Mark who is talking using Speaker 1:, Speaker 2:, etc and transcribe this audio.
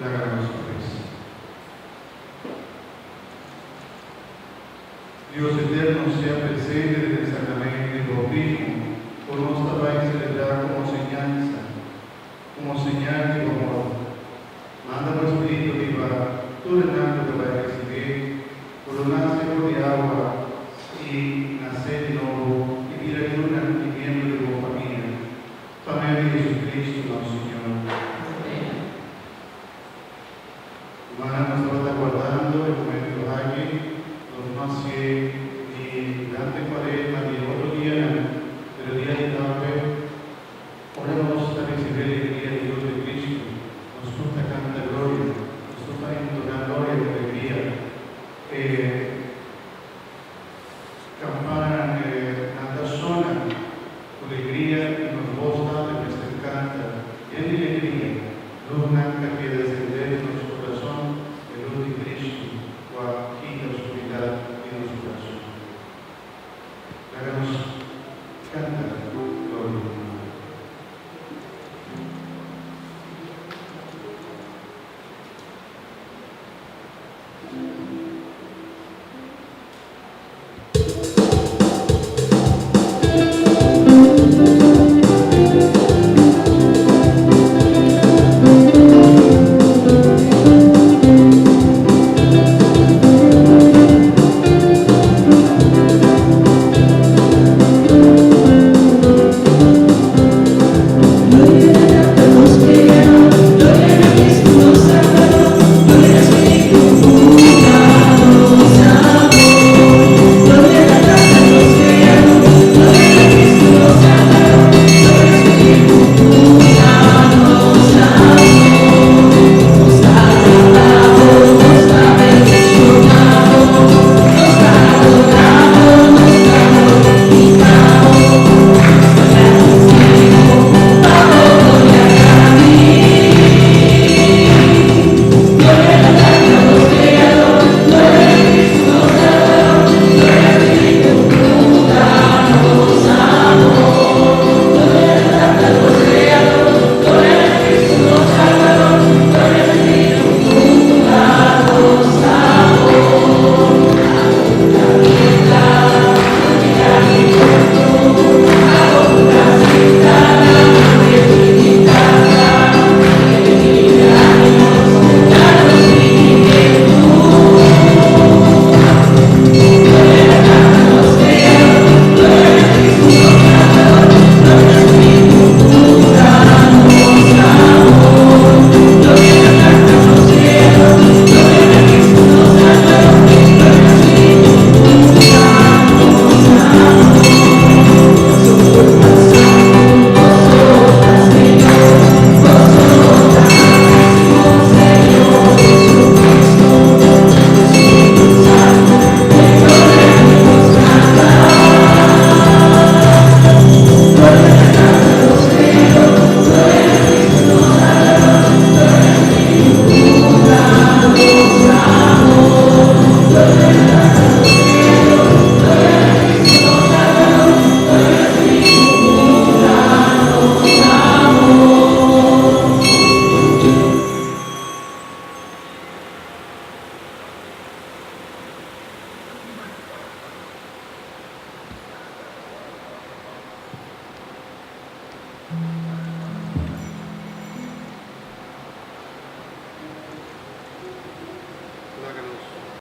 Speaker 1: la gran sorpresa. Dios eterno sea presente en el sacramento del bautismo, por nuestra vais a celebrar como señal de tu amor. Manda tu Espíritu viva, tú renando para recibir, coronaste por de agua y nacer de nuevo, y vida eterna y miembro de tu familia. Amén de Jesucristo, nuestro Señor. Hermana, nos estamos aguardando el momento aquí, los más que durante 40 y otro día, pero el día de tarde, oremos